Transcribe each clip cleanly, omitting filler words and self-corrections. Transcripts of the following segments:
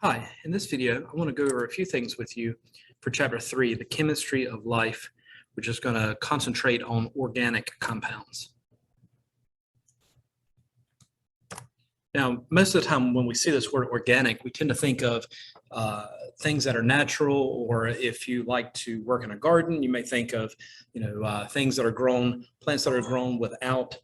Hi, in this video, I want to go over a few things with you for Chapter 3, the chemistry of life, which is going to concentrate on organic compounds. Now, most of the time when we see this word organic, we tend to think of things that are natural, or if you like to work in a garden, you may think of things that are grown, plants that are grown without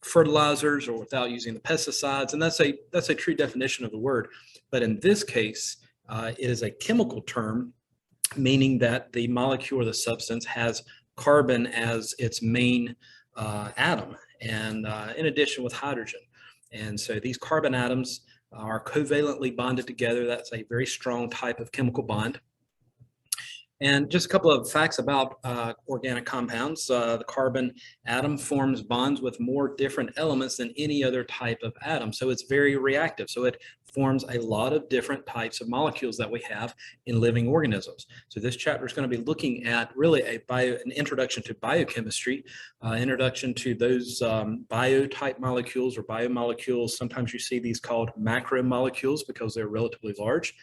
fertilizers or without using the pesticides, and that's a true definition of the word. But in this case, it is a chemical term, meaning that the molecule or the substance has carbon as its main atom, and in addition with hydrogen. And so these carbon atoms are covalently bonded together. That's a very strong type of chemical bond. And just a couple of facts about organic compounds. The carbon atom forms bonds with more different elements than any other type of atom. So it's very reactive. So it forms a lot of different types of molecules that we have in living organisms. So this chapter is going to be looking at really an introduction to biochemistry, introduction to those bio-type molecules or biomolecules. Sometimes you see these called macromolecules because they're relatively large.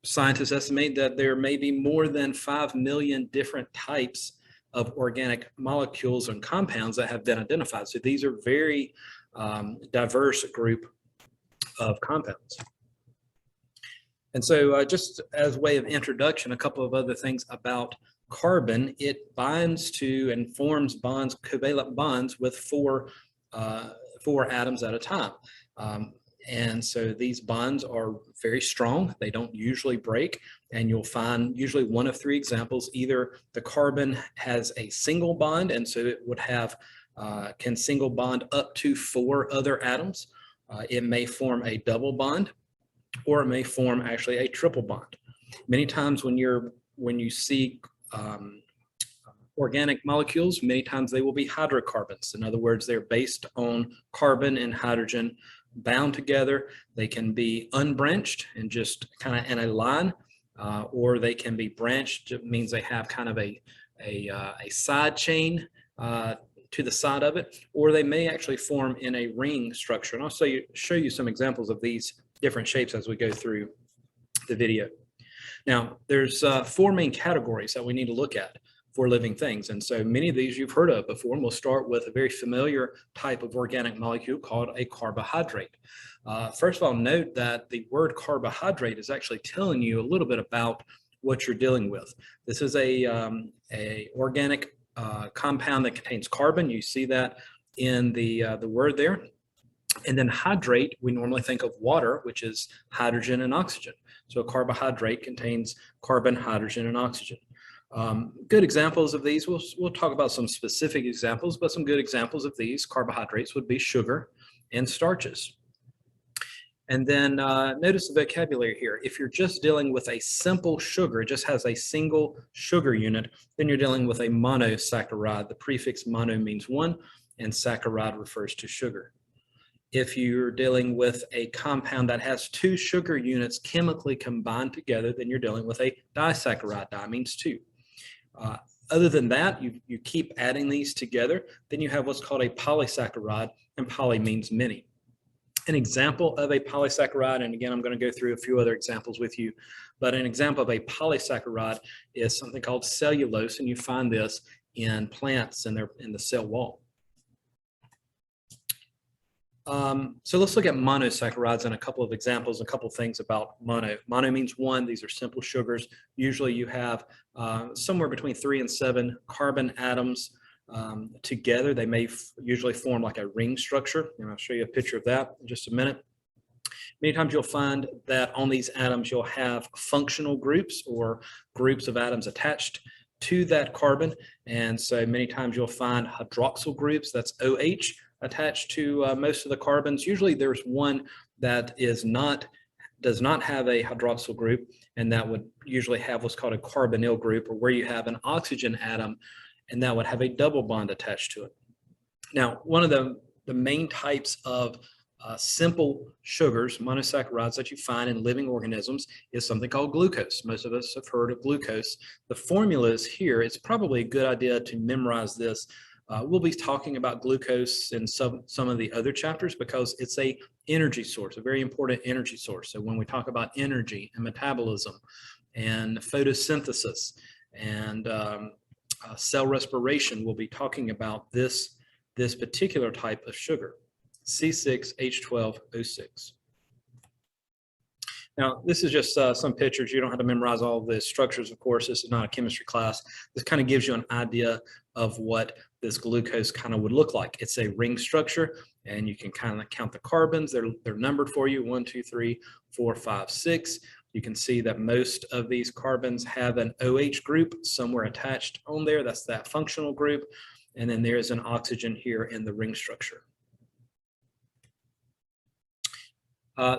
Scientists estimate that there may be more than 5 million different types of organic molecules and compounds that have been identified. So these are very diverse group of compounds. And so just as a way of introduction, a couple of other things about carbon. It binds to and forms bonds, covalent bonds with four atoms at a time. And so these bonds are very strong. They don't usually break, and you'll find usually one of three examples. Either the carbon has a single bond, and so it would have can single bond up to 4 other atoms. It may form a double bond, or it may form actually a triple bond. Many times when you see organic molecules, many times they will be hydrocarbons. In other words, they're based on carbon and hydrogen bound together. They can be unbranched and just kind of in a line, or they can be branched. It means they have kind of a side chain to the side of it, or they may actually form in a ring structure. And I'll show you some examples of these different shapes as we go through the video. Now, there's 4 main categories that we need to look at for living things. And so many of these you've heard of before, and we'll start with a very familiar type of organic molecule called a carbohydrate. First of all, note that the word carbohydrate is actually telling you a little bit about what you're dealing with. This is a organic compound that contains carbon. You see that in the word there. And then hydrate, we normally think of water, which is hydrogen and oxygen. So a carbohydrate contains carbon, hydrogen, and oxygen. Good examples of these, we'll talk about some specific examples, but some good examples of these carbohydrates would be sugar and starches. And then notice the vocabulary here. If you're just dealing with a simple sugar, it just has a single sugar unit, then you're dealing with a monosaccharide. The prefix mono means one, and saccharide refers to sugar. If you're dealing with a compound that has 2 sugar units chemically combined together, then you're dealing with a disaccharide. Di means 2. Other than that, you keep adding these together, then you have what's called a polysaccharide, and poly means many. An example of a polysaccharide, and again, I'm going to go through a few other examples with you, but an example of a polysaccharide is something called cellulose, and you find this in plants in the cell wall. So let's look at monosaccharides and a couple of examples, a couple of things about mono. Mono means 1. These are simple sugars. Usually you have somewhere between 3 and 7 carbon atoms together. They may usually form like a ring structure, and I'll show you a picture of that in just a minute. Many times you'll find that on these atoms you'll have functional groups or groups of atoms attached to that carbon, and so many times you'll find hydroxyl groups, that's OH, attached to most of the carbons. Usually there's one that does not have a hydroxyl group, and that would usually have what's called a carbonyl group, or where you have an oxygen atom, and that would have a double bond attached to it. Now, one of the main types of simple sugars, monosaccharides, that you find in living organisms is something called glucose. Most of us have heard of glucose. The formula is here. It's probably a good idea to memorize this. We'll be talking about glucose in some of the other chapters because it's a energy source, a very important energy source. So when we talk about energy and metabolism and photosynthesis and cell respiration, we'll be talking about this particular type of sugar, C6H12O6. Now, this is just some pictures. You don't have to memorize all of the structures, of course. This is not a chemistry class. This kind of gives you an idea of what this glucose kind of would look like. It's a ring structure, and you can kind of count the carbons. They're numbered for you, 1, 2, 3, 4, 5, 6. You can see that most of these carbons have an OH group somewhere attached on there. That's that functional group. And then there's an oxygen here in the ring structure.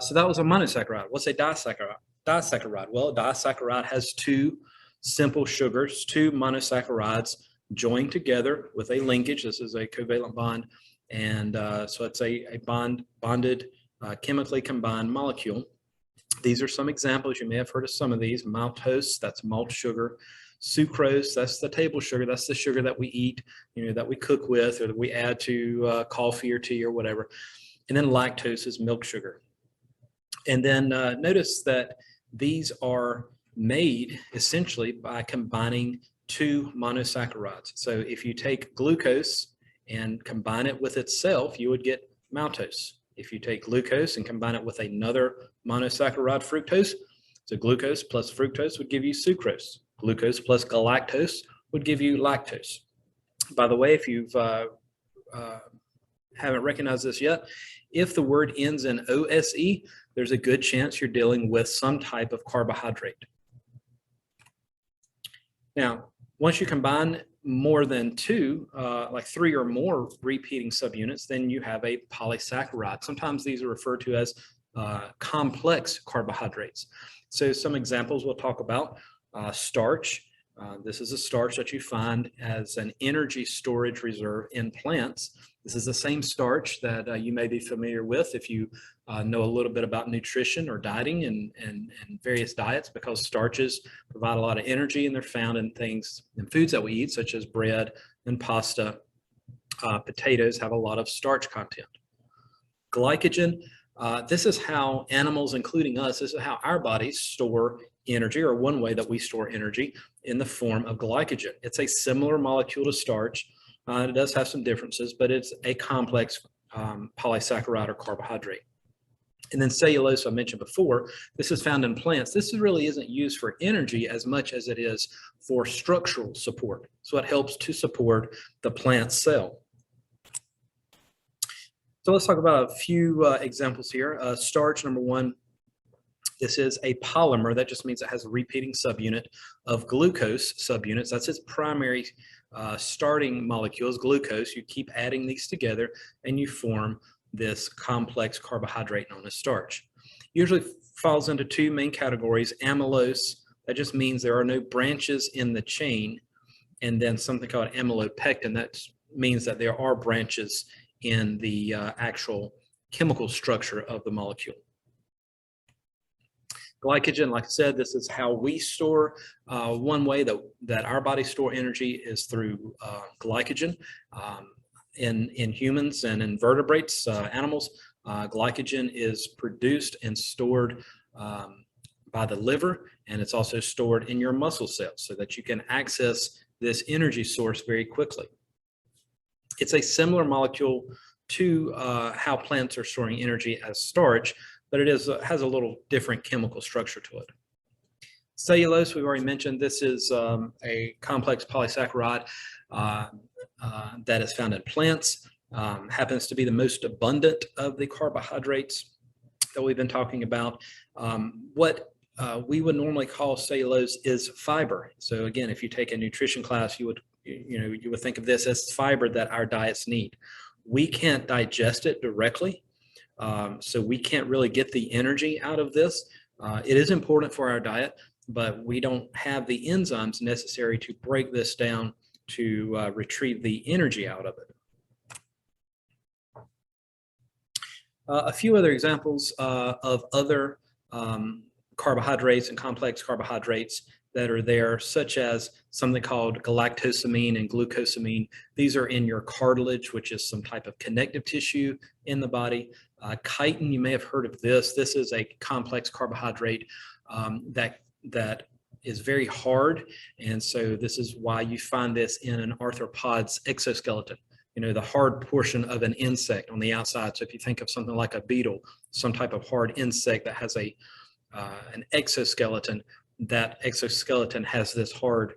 So that was a monosaccharide. What's a disaccharide? Well, a disaccharide has two simple sugars, two monosaccharides joined together with a linkage. This is a covalent bond. And so it's a bonded, chemically combined molecule. These are some examples. You may have heard of some of these. Maltose, that's malt sugar. Sucrose, that's the table sugar. That's the sugar that we eat, that we cook with or that we add to coffee or tea or whatever. And then lactose is milk sugar. And then notice that these are made essentially by combining two monosaccharides. So if you take glucose and combine it with itself, you would get maltose. If you take glucose and combine it with another monosaccharide, fructose, so glucose plus fructose would give you sucrose. Glucose plus galactose would give you lactose. By the way, if you've haven't recognized this yet, if the word ends in OSE, there's a good chance you're dealing with some type of carbohydrate. Now, once you combine more than two, like 3 or more repeating subunits, then you have a polysaccharide. Sometimes these are referred to as complex carbohydrates. So some examples we'll talk about, starch. This is a starch that you find as an energy storage reserve in plants. This is the same starch that you may be familiar with if you know a little bit about nutrition or dieting and various diets, because starches provide a lot of energy and they're found in things, in foods that we eat, such as bread and pasta. Potatoes have a lot of starch content. Glycogen, this is how animals, including us, this is how our bodies store energy, or one way that we store energy, in the form of glycogen. It's a similar molecule to starch. It does have some differences, but it's a complex polysaccharide or carbohydrate. And then cellulose, I mentioned before, this is found in plants. This really isn't used for energy as much as it is for structural support. So it helps to support the plant cell. So let's talk about a few examples here. Starch, number one. This is a polymer. That just means it has a repeating subunit of glucose subunits. That's its primary starting molecules, glucose. You keep adding these together and you form this complex carbohydrate known as starch. Usually falls into two main categories. Amylose, that just means there are no branches in the chain. And then something called amylopectin, that means that there are branches in the actual chemical structure of the molecule. Glycogen, like I said, this is how we store. One way that our bodies store energy is through glycogen. In humans and in vertebrates, animals, glycogen is produced and stored by the liver, and it's also stored in your muscle cells so that you can access this energy source very quickly. It's a similar molecule to how plants are storing energy as starch, but it has a little different chemical structure to it. Cellulose, we've already mentioned. This is a complex polysaccharide that is found in plants. Happens to be the most abundant of the carbohydrates that we've been talking about. What we would normally call cellulose is fiber. So again, if you take a nutrition class, you would think of this as fiber that our diets need. We can't digest it directly. So we can't really get the energy out of this. It is important for our diet, but we don't have the enzymes necessary to break this down to retrieve the energy out of it. A few other examples of other carbohydrates and complex carbohydrates that are there, such as something called galactosamine and glucosamine. These are in your cartilage, which is some type of connective tissue in the body. Chitin, you may have heard of this. This is a complex carbohydrate that is very hard, and so this is why you find this in an arthropod's exoskeleton. You know, the hard portion of an insect on the outside. So if you think of something like a beetle, some type of hard insect that has an exoskeleton, that exoskeleton has this hard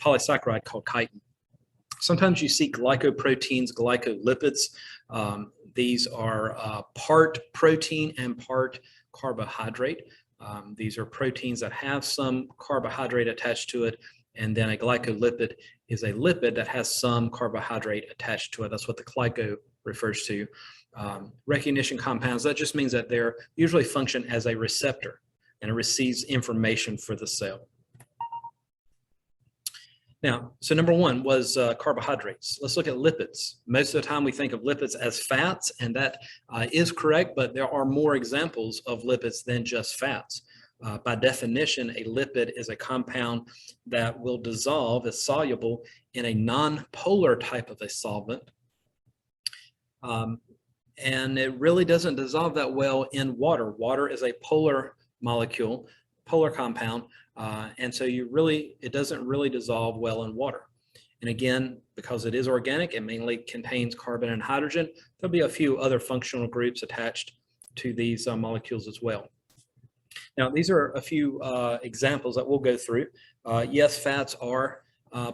polysaccharide called chitin. Sometimes you see glycoproteins, glycolipids. These are part protein and part carbohydrate. These are proteins that have some carbohydrate attached to it, and then a glycolipid is a lipid that has some carbohydrate attached to it. That's what the glyco refers to. Recognition compounds, that just means that they're usually function as a receptor, and it receives information for the cell. Now, so number one was carbohydrates. Let's look at lipids. Most of the time we think of lipids as fats, and that is correct, but there are more examples of lipids than just fats. By definition, a lipid is a compound that will dissolve, is soluble in a non-polar type of a solvent. And it really doesn't dissolve that well in water. Water is a polar molecule, polar compound, and so it doesn't really dissolve well in water. And again, because it is organic, it mainly contains carbon and hydrogen. There'll be a few other functional groups attached to these molecules as well. Now, these are a few examples that we'll go through. Yes, fats are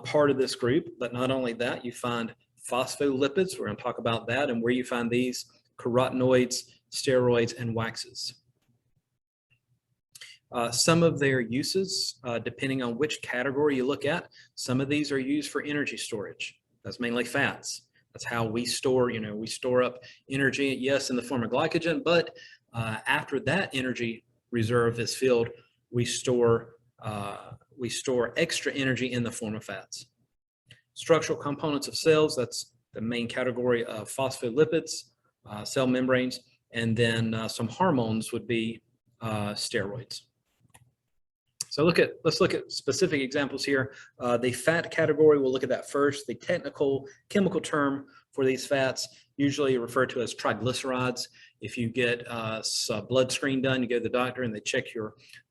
part of this group, but not only that, you find phospholipids. We're going to talk about that and where you find these: carotenoids, steroids, and waxes. Some of their uses, depending on which category you look at, some of these are used for energy storage. That's mainly fats. That's how we store, we store up energy, yes, in the form of glycogen, but after that energy reserve is filled, we store extra energy in the form of fats. Structural components of cells, that's the main category of phospholipids, cell membranes, and then some hormones would be steroids. So let's look at specific examples here. The fat category, we'll look at that first. The technical chemical term for these fats, usually referred to as triglycerides. If you get a blood screen done, you go to the doctor and they check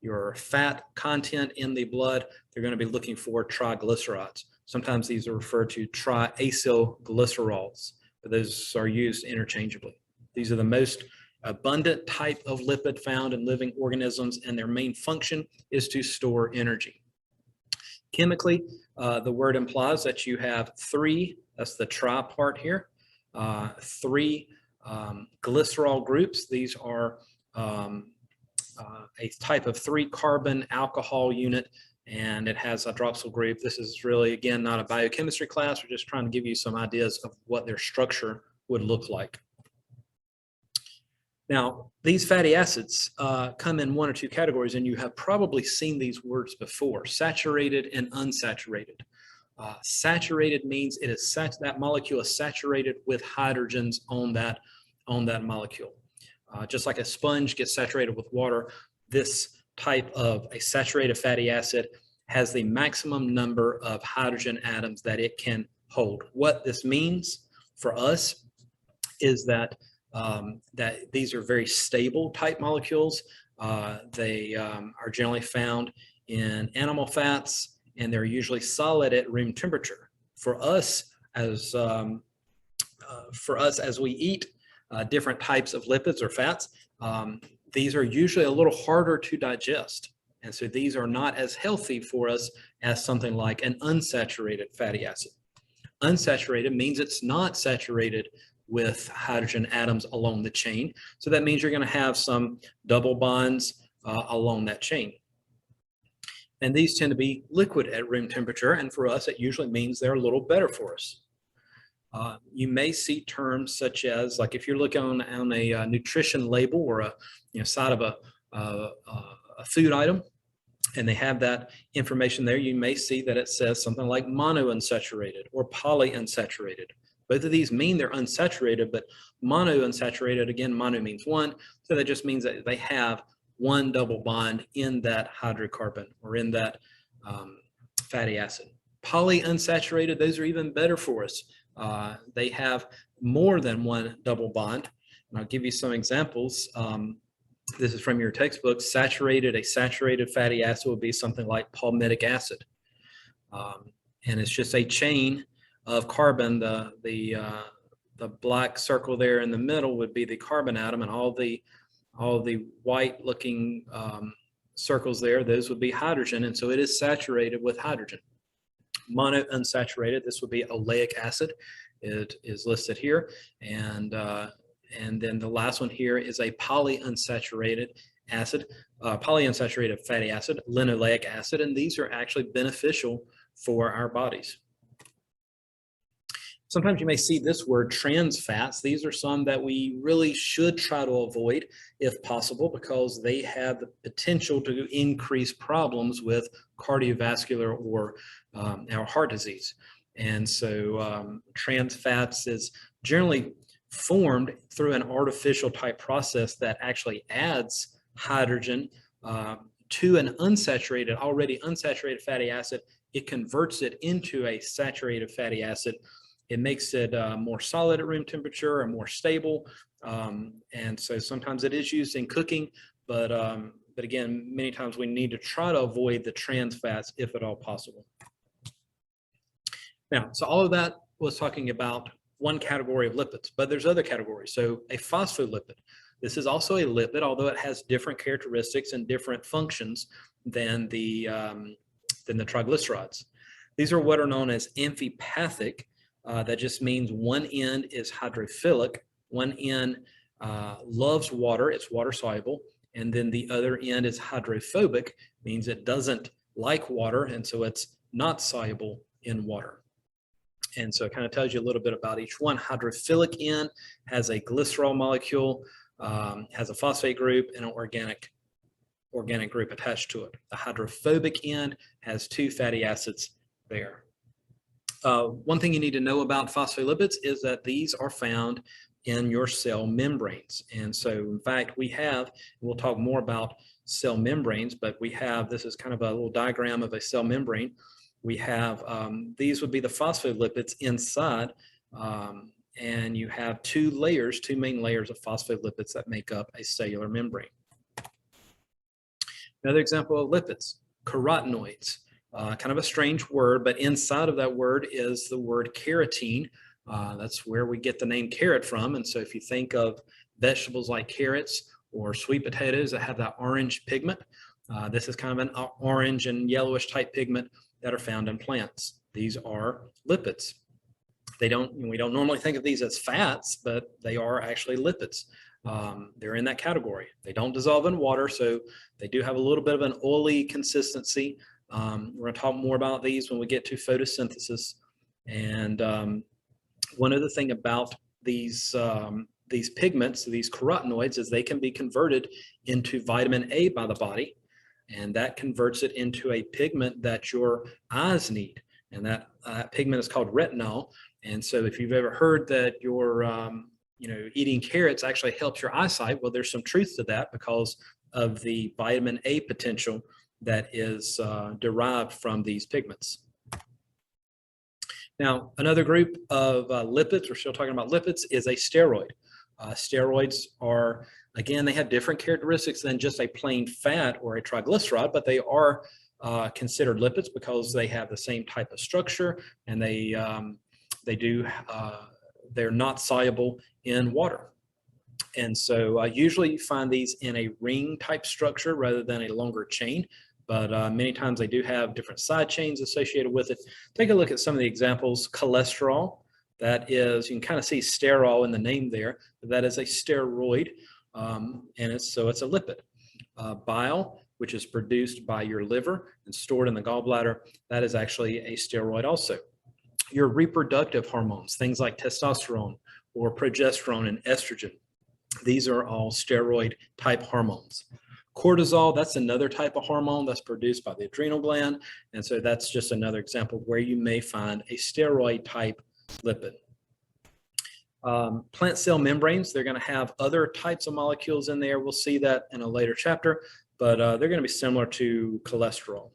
your fat content in the blood, they're going to be looking for triglycerides. Sometimes these are referred to triacylglycerols, but those are used interchangeably. These are the most abundant type of lipid found in living organisms, and their main function is to store energy. Chemically, the word implies that you have three, that's the tri part here, three glycerol groups. These are a type of 3-carbon alcohol unit, and it has a hydroxyl group. This is really, again, not a biochemistry class. We're just trying to give you some ideas of what their structure would look like. Now, these fatty acids come in one or two categories, and you have probably seen these words before: saturated and unsaturated. Saturated means it is that molecule is saturated with hydrogens on that molecule. Just like a sponge gets saturated with water, this type of a saturated fatty acid has the maximum number of hydrogen atoms that it can hold. What this means for us is that these are very stable type molecules. They are generally found in animal fats, and they're usually solid at room temperature. For us, as we eat different types of lipids or fats, these are usually a little harder to digest. And so these are not as healthy for us as something like an unsaturated fatty acid. Unsaturated means it's not saturated with hydrogen atoms along the chain. So that means you're going to have some double bonds along that chain. And these tend to be liquid at room temperature, and for us it usually means they're a little better for us. You may see terms such as, like if you're looking on a nutrition label or a side of a food item, and they have that information there, you may see that it says something like monounsaturated or polyunsaturated. Both of these mean they're unsaturated, but monounsaturated, again, mono means one, so that just means that they have one double bond in that hydrocarbon or in that fatty acid. Polyunsaturated, those are even better for us. They have more than one double bond. And I'll give you some examples. This is from your textbook. A saturated fatty acid would be something like palmitic acid. And it's just a chain of carbon. The black circle there in the middle would be the carbon atom, and all the white looking circles there, those would be hydrogen. And so it is saturated with hydrogen. Monounsaturated, this would be oleic acid. It is listed here. And then the last one here is a polyunsaturated acid, polyunsaturated fatty acid, linoleic acid, and these are actually beneficial for our bodies. Sometimes you may see this word, trans fats. These are some that we really should try to avoid if possible, because they have the potential to increase problems with cardiovascular or our heart disease. And so trans fats is generally formed through an artificial type process that actually adds hydrogen to an already unsaturated fatty acid. It converts it into a saturated fatty acid. It makes it more solid at room temperature and more stable. And so sometimes it is used in cooking, but again, many times we need to try to avoid the trans fats if at all possible. Now, so all of that was talking about one category of lipids, but there's other categories. So a phospholipid, this is also a lipid, although it has different characteristics and different functions than the triglycerides. These are what are known as amphipathic. That just means one end is hydrophilic, one end loves water, it's water soluble, and then the other end is hydrophobic, means it doesn't like water, and so it's not soluble in water. And so it kind of tells you a little bit about each one. Hydrophilic end has a glycerol molecule, has a phosphate group, and an organic group attached to it. The hydrophobic end has two fatty acids there. One thing you need to know about phospholipids is that these are found in your cell membranes. And so, in fact, we'll talk more about cell membranes, but this is kind of a little diagram of a cell membrane. We have, these would be the phospholipids inside, and you have two main layers of phospholipids that make up a cellular membrane. Another example of lipids, carotenoids. Kind of a strange word, but inside of that word is the word carotene. That's where we get the name carrot from. And so if you think of vegetables like carrots or sweet potatoes that have that orange pigment, this is kind of an orange and yellowish type pigment that are found in plants. These are lipids. We don't normally think of these as fats, but they are actually lipids. They're in that category. They don't dissolve in water, so they do have a little bit of an oily consistency. We're going to talk more about these when we get to photosynthesis. And one other thing about these pigments, these carotenoids, is they can be converted into vitamin A by the body, and that converts it into a pigment that your eyes need. And that pigment is called retinol. And so if you've ever heard that eating carrots actually helps your eyesight, well, there's some truth to that because of the vitamin A potential that is derived from these pigments. Now, another group of lipids, we're still talking about lipids, is a steroid. Steroids are, again, they have different characteristics than just a plain fat or a triglyceride, but they are considered lipids because they have the same type of structure, and they're not soluble in water. And so usually you find these in a ring type structure rather than a longer chain, but many times they do have different side chains associated with it. Take a look at some of the examples. Cholesterol, that is, you can kind of see sterol in the name there, but that is a steroid, and it's a lipid. Bile, which is produced by your liver and stored in the gallbladder, that is actually a steroid also. Your reproductive hormones, things like testosterone or progesterone and estrogen, these are all steroid type hormones. Cortisol, that's another type of hormone that's produced by the adrenal gland. And so that's just another example where you may find a steroid type lipid. Plant cell membranes, they're going to have other types of molecules in there. We'll see that in a later chapter, but they're going to be similar to cholesterol.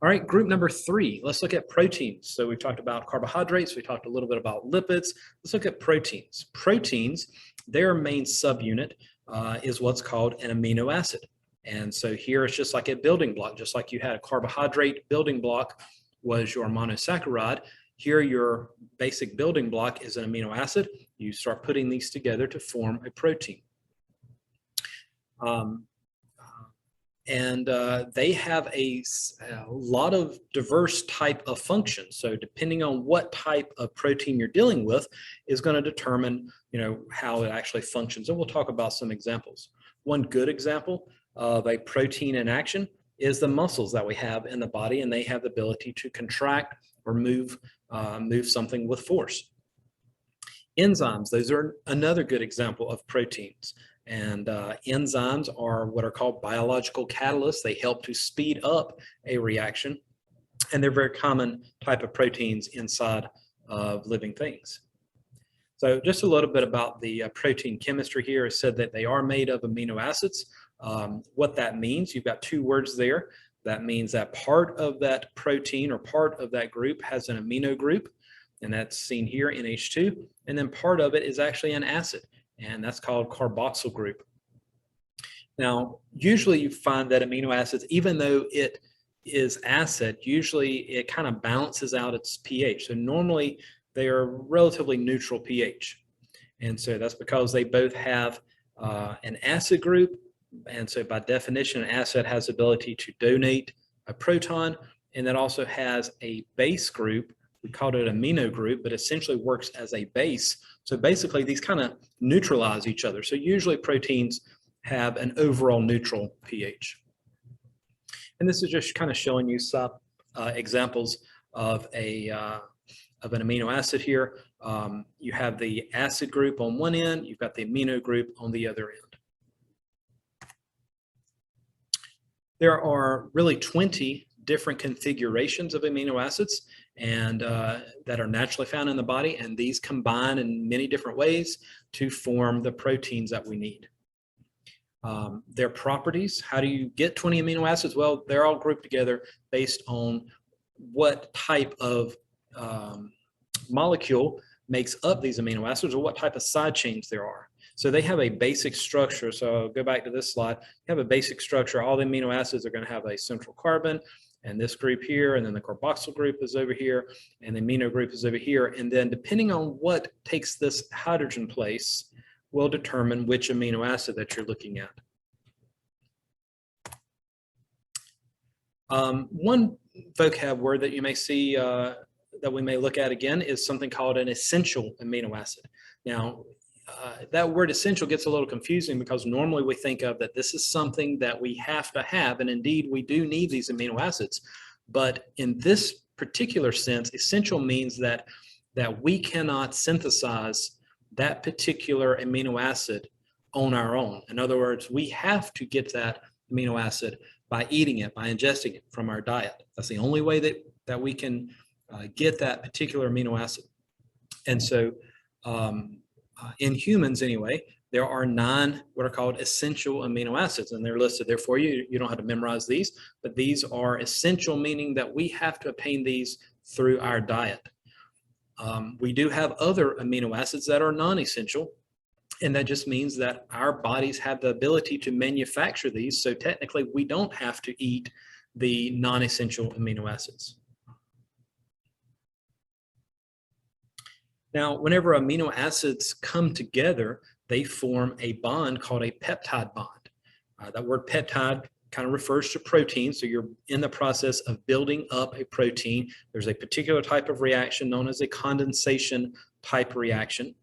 All right, group number 3, let's look at proteins. So we've talked about carbohydrates, we talked a little bit about lipids. Let's look at proteins. Proteins, their main subunit is what's called an amino acid. And so here it's just like a building block, just like you had a carbohydrate building block was your monosaccharide. Here your basic building block is an amino acid. You start putting these together to form a protein. They have a lot of diverse type of functions. So depending on what type of protein you're dealing with is going to determine, how it actually functions. And we'll talk about some examples. One good example of a protein in action is the muscles that we have in the body, and they have the ability to contract or move something with force. Enzymes, those are another good example of proteins. And enzymes are what are called biological catalysts. They help to speed up a reaction, and they're very common type of proteins inside of living things. So just a little bit about the protein chemistry here. It said that they are made of amino acids. What that means, you've got 2 words there. That means that part of that protein or part of that group has an amino group, and that's seen here, NH2, and then part of it is actually an acid, and that's called carboxyl group. Now, usually you find that amino acids, even though it is acid, usually it kind of balances out its pH. So normally they are relatively neutral pH. And so that's because they both have an acid group. And so by definition, an acid has the ability to donate a proton, and that also has a base group. We called it amino group, but essentially works as a base. So basically these kind of neutralize each other. So usually proteins have an overall neutral pH. And this is just kind of showing you some examples of an amino acid here. You have the acid group on one end, you've got the amino group on the other end. There are really 20 different configurations of amino acids and that are naturally found in the body, and these combine in many different ways to form the proteins that we need. Their properties, how do you get 20 amino acids? Well, they're all grouped together based on what type of molecule makes up these amino acids, or what type of side chains there are. So they have a basic structure. So go back to this slide. You have a basic structure. All the amino acids are going to have a central carbon, and this group here, and then the carboxyl group is over here, and the amino group is over here. And then depending on what takes this hydrogen place will determine which amino acid that you're looking at. One vocab word that you may see that we may look at again is something called an essential amino acid. Now, that word essential gets a little confusing because normally we think of that this is something that we have to have, and indeed we do need these amino acids. But in this particular sense, essential means that we cannot synthesize that particular amino acid on our own. In other words, we have to get that amino acid by eating it, by ingesting it from our diet. That's the only way that we can get that particular amino acid. And so in humans anyway, there are 9 what are called essential amino acids, and they're listed there for you. You don't have to memorize these, but these are essential, meaning that we have to obtain these through our diet. We do have other amino acids that are non-essential, and that just means that our bodies have the ability to manufacture these, so technically we don't have to eat the non-essential amino acids. Now, whenever amino acids come together, they form a bond called a peptide bond. That word peptide kind of refers to protein, so you're in the process of building up a protein. There's a particular type of reaction known as a condensation type reaction.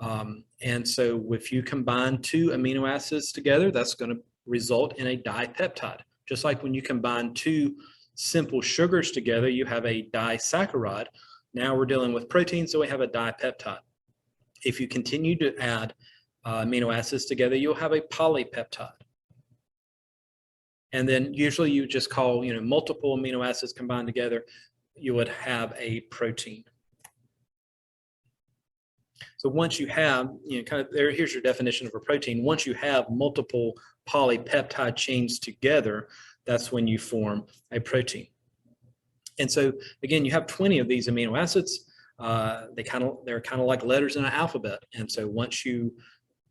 And so if you combine 2 amino acids together, that's going to result in a dipeptide. Just like when you combine 2 simple sugars together, you have a disaccharide. Now we're dealing with protein, so we have a dipeptide. If you continue to add amino acids together, you'll have a polypeptide. And then usually you just call, multiple amino acids combined together, you would have a protein. So once you have, kind of there, here's your definition of a protein. Once you have multiple polypeptide chains together, that's when you form a protein. And so again, you have 20 of these amino acids. They're kind of like letters in an alphabet. And so once you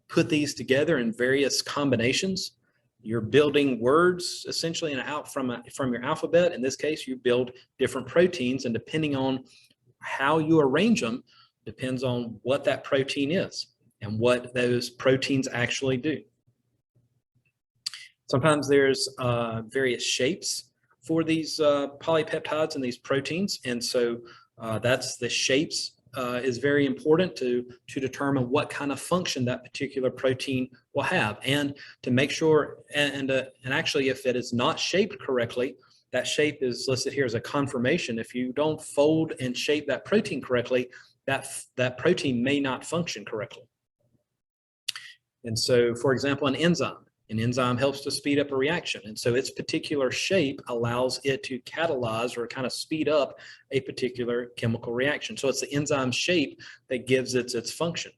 put these together in various combinations, you're building words essentially from your alphabet. In this case, you build different proteins, and depending on how you arrange them depends on what that protein is and what those proteins actually do. Sometimes there's various shapes for these polypeptides and these proteins, and so that's the shapes is very important to determine what kind of function that particular protein will have, and to make sure, and actually if it is not shaped correctly, that shape is listed here as a conformation. If you don't fold and shape that protein correctly, that protein may not function correctly. And so, for example, an enzyme helps to speed up a reaction. And so its particular shape allows it to catalyze or kind of speed up a particular chemical reaction. So it's the enzyme shape that gives it its function.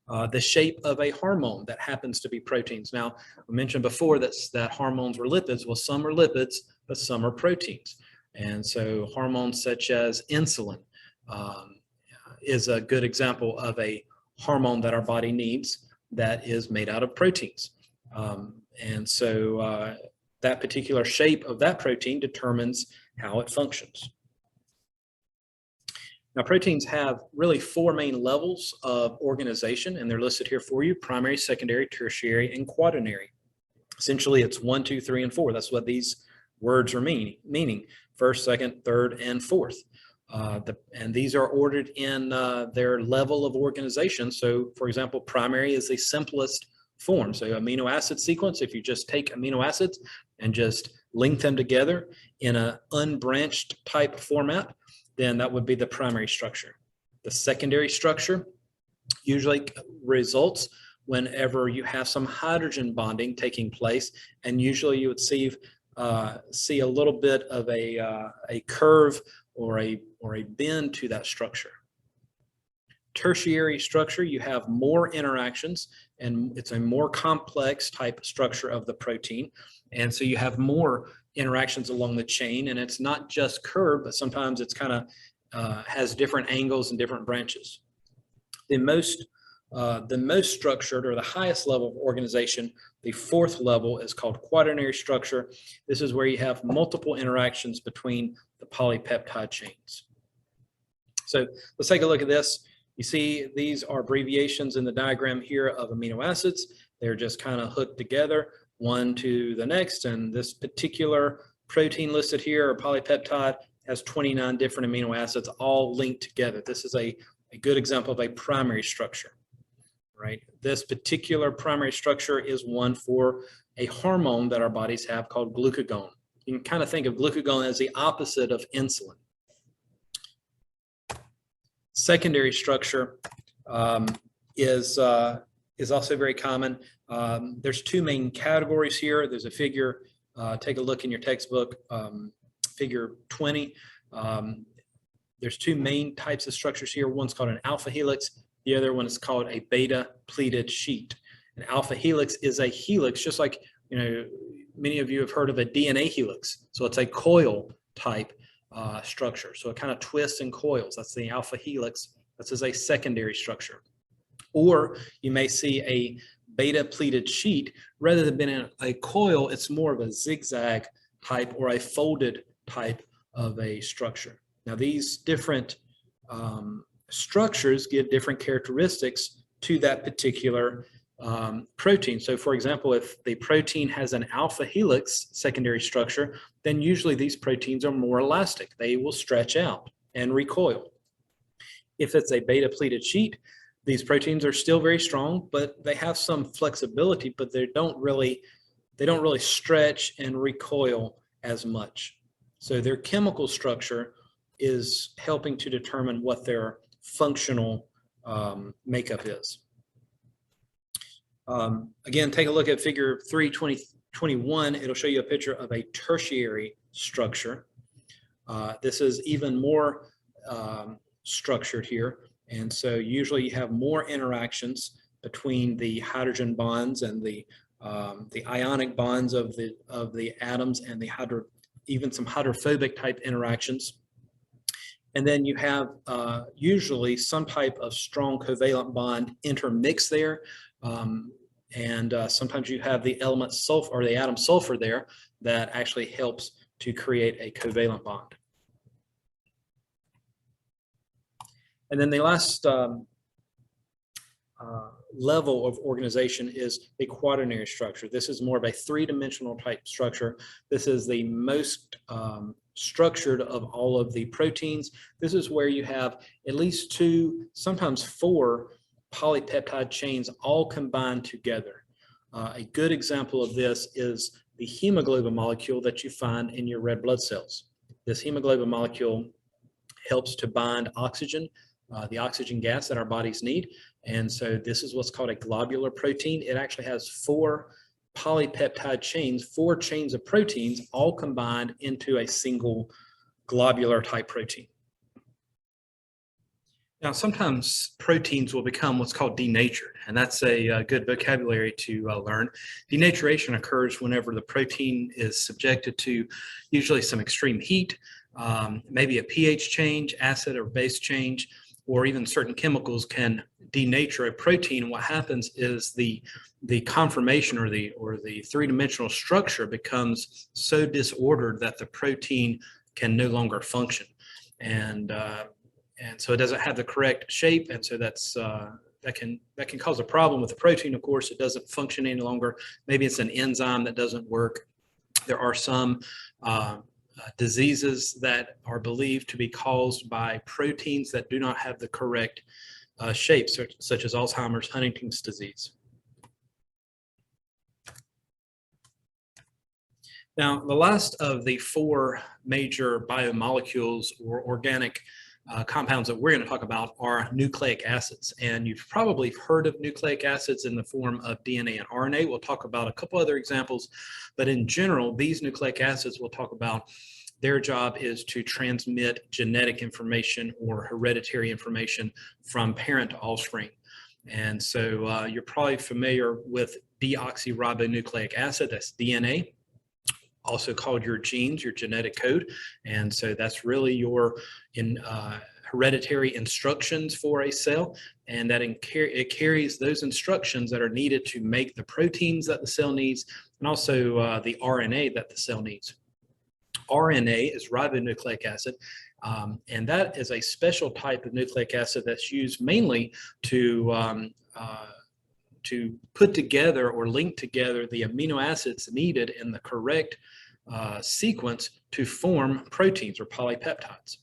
The shape of a hormone that happens to be proteins. Now, I mentioned before that hormones were lipids. Well, some are lipids, but some are proteins. And so hormones such as insulin is a good example of a hormone that our body needs that is made out of proteins. And so that particular shape of that protein determines how it functions. Now, proteins have really 4 main levels of organization, and they're listed here for you: primary, secondary, tertiary, and quaternary. Essentially, it's 1, 2, 3, and 4. That's what these words are meaning: first, second, third, and fourth. And these are ordered in their level of organization. So, for example, primary is the simplest form. So amino acid sequence, if you just take amino acids and just link them together in an unbranched type format, then that would be the primary structure. The secondary structure usually results whenever you have some hydrogen bonding taking place, and usually you would see a little bit of a curve or a bend to that structure. Tertiary structure, you have more interactions, and it's a more complex type structure of the protein, and so you have more interactions along the chain, and it's not just curved, but sometimes it's kind of has different angles and different branches. The most structured, or the highest level of organization, the 4th level, is called quaternary structure. This is where you have multiple interactions between the polypeptide chains. So let's take a look at this. You see these are abbreviations in the diagram here of amino acids. They're just kind of hooked together, one to the next, and this particular protein listed here, or polypeptide, has 29 different amino acids all linked together. This is a good example of a primary structure, right? This particular primary structure is one for a hormone that our bodies have called glucagon. You can kind of think of glucagon as the opposite of insulin. Secondary structure is also very common. There's 2 main categories here. There's a figure, take a look in your textbook, figure 20. There's 2 main types of structures here. One's called an alpha helix. The other one is called a beta pleated sheet. An alpha helix is a helix, just like, many of you have heard of a DNA helix. So it's a coil type structure. So it kind of twists and coils. That's the alpha helix. This is a secondary structure. Or you may see a beta pleated sheet. Rather than being a coil, it's more of a zigzag type or a folded type of a structure. Now, these different structures give different characteristics to that particular protein. So, for example, if the protein has an alpha helix secondary structure, then usually these proteins are more elastic. They will stretch out and recoil. If it's a beta pleated sheet, these proteins are still very strong, but they have some flexibility, but they don't really stretch and recoil as much. So their chemical structure is helping to determine what their functional makeup is. Again, take a look at figure 3.20.21. It'll show you a picture of a tertiary structure. This is even more structured here. And so usually you have more interactions between the hydrogen bonds and the ionic bonds of the atoms and even some hydrophobic type interactions. And then you have usually some type of strong covalent bond intermixed there. Sometimes you have the element sulfur or the atom sulfur there that actually helps to create a covalent bond. And then the last level of organization is the quaternary structure. This is more of a three-dimensional type structure. This is the most structured of all of the proteins. This is where you have at least 2, sometimes 4 polypeptide chains all combined together. A good example of this is the hemoglobin molecule that you find in your red blood cells. This hemoglobin molecule helps to bind oxygen, the oxygen gas that our bodies need. And so this is what's called a globular protein. It actually has 4 polypeptide chains, 4 chains of proteins all combined into a single globular type protein. Now, sometimes proteins will become what's called denatured, and that's a good vocabulary to learn. Denaturation occurs whenever the protein is subjected to usually some extreme heat, maybe a pH change, acid or base change, or even certain chemicals can denature a protein. And what happens is the conformation or the three-dimensional structure becomes so disordered that the protein can no longer function. And so it doesn't have the correct shape, and so that can cause a problem with the protein. Of course, it doesn't function any longer. Maybe it's an enzyme that doesn't work. There are some diseases that are believed to be caused by proteins that do not have the correct shape, such as Alzheimer's, Huntington's disease. Now, the last of the 4 major biomolecules or organic compounds that we're going to talk about are nucleic acids. And you've probably heard of nucleic acids in the form of DNA and RNA. We'll talk about a couple other examples, but in general, these nucleic acids we'll talk about, their job is to transmit genetic information or hereditary information from parent to offspring. And so you're probably familiar with deoxyribonucleic acid, that's DNA, also called your genes, your genetic code. And so that's really your hereditary instructions for a cell. And that it carries those instructions that are needed to make the proteins that the cell needs, and also the RNA that the cell needs. RNA is ribonucleic acid, and that is a special type of nucleic acid that's used mainly to put together or link together the amino acids needed in the correct sequence to form proteins or polypeptides.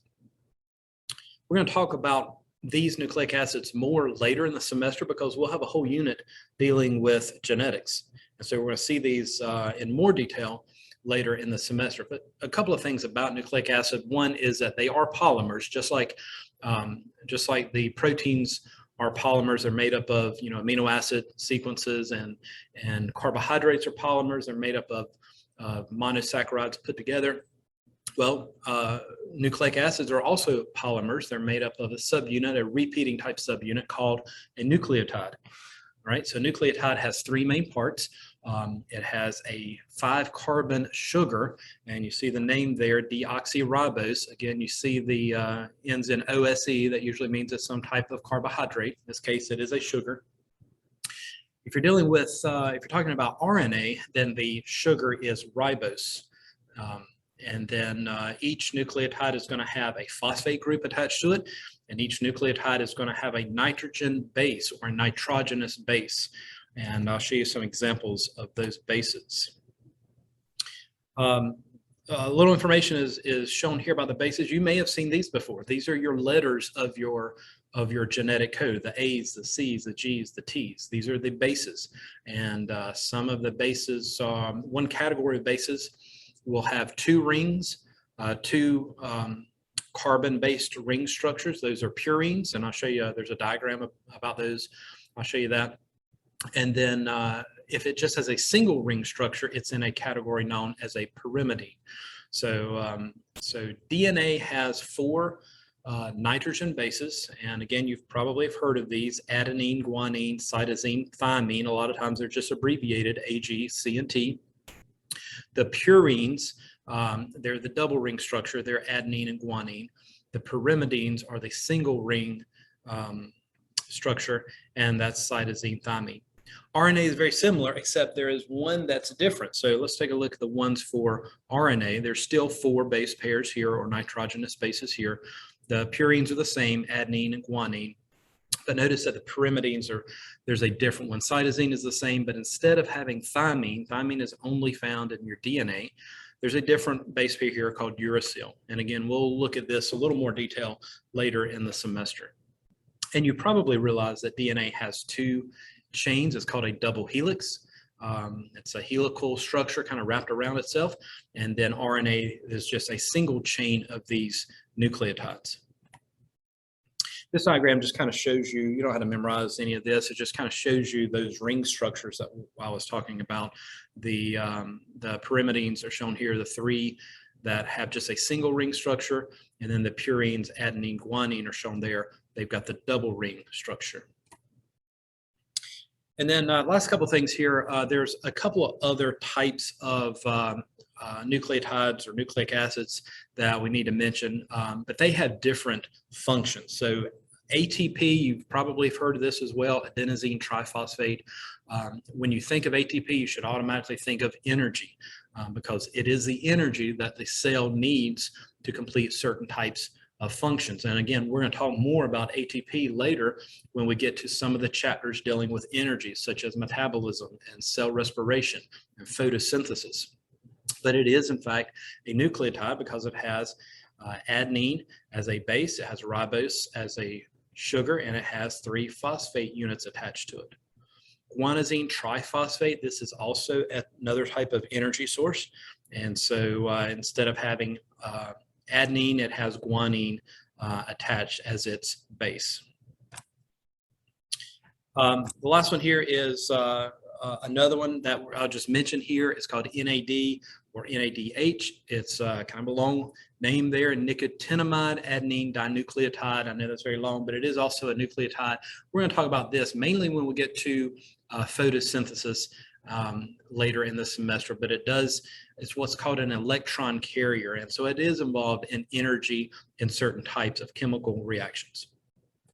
We're going to talk about these nucleic acids more later in the semester because we'll have a whole unit dealing with genetics. And so we're going to see these in more detail later in the semester. But a couple of things about nucleic acid. One is that they are polymers, just like the proteins are polymers. They're made up of amino acid sequences, and carbohydrates are polymers. They're made up of monosaccharides put together. Well, nucleic acids are also polymers. They're made up of a subunit, a repeating type subunit called a nucleotide. Right? So nucleotide has 3 main parts. It has a 5-carbon sugar, and you see the name there, deoxyribose. Again, you see the ends in OSE. That usually means it's some type of carbohydrate. In this case, it is a sugar. If you're dealing with, if you're talking about RNA, then the sugar is ribose. And then each nucleotide is going to have a phosphate group attached to it, and each nucleotide is going to have a nitrogen base or a nitrogenous base. And I'll show you some examples of those bases. A little information is shown here about the bases. You may have seen these before. These are your letters of your genetic code, the A's, the C's, the G's, the T's. These are the bases. And some of the bases, one category of bases will have 2 rings, 2 carbon-based ring structures. Those are purines, and I'll show you, there's a diagram about those. I'll show you that. And then if it just has a single ring structure, it's in a category known as a pyrimidine. So DNA has 4 nitrogen bases. And again, you've probably have heard of these: adenine, guanine, cytosine, thymine. A lot of times they're just abbreviated AG, C, and T. The purines, they're the double ring structure. They're adenine and guanine. The pyrimidines are the single ring structure, and that's cytosine, thymine. RNA is very similar, except there is one that's different. So let's take a look at the ones for RNA. There's still 4 base pairs here, or nitrogenous bases here. The purines are the same, adenine and guanine. But notice that the pyrimidines there's a different one. Cytosine is the same, but instead of having thymine, thymine is only found in your DNA. There's a different base pair here called uracil. And again, we'll look at this a little more detail later in the semester. And you probably realize that DNA has 2 chains. It's called a double helix. It's a helical structure kind of wrapped around itself. And then RNA is just a single chain of these nucleotides. This diagram just kind of shows you, you don't have to memorize any of this. It just kind of shows you those ring structures that I was talking about. The pyrimidines are shown here, the 3 that have just a single ring structure. And then the purines, adenine, guanine are shown there. They've got the double ring structure. And then last couple things here, there's a couple of other types of nucleotides or nucleic acids that we need to mention, but they have different functions. So ATP, you've probably heard of this as well, adenosine triphosphate. When you think of ATP, you should automatically think of energy because it is the energy that the cell needs to complete certain types of functions. And again, we're going to talk more about ATP later when we get to some of the chapters dealing with energy, such as metabolism and cell respiration and photosynthesis. But it is, in fact, a nucleotide because it has adenine as a base, it has ribose as a sugar, and it has 3 phosphate units attached to it. Guanosine triphosphate, this is also another type of energy source. And so instead of having adenine, it has guanine attached as its base. The last one here is another one that I'll just mention here. It's called NAD or NADH. It's kind of a long name there, nicotinamide adenine dinucleotide. I know that's very long, but it is also a nucleotide. We're going to talk about this mainly when we get to photosynthesis later in the semester, but it's what's called an electron carrier. And so it is involved in energy in certain types of chemical reactions.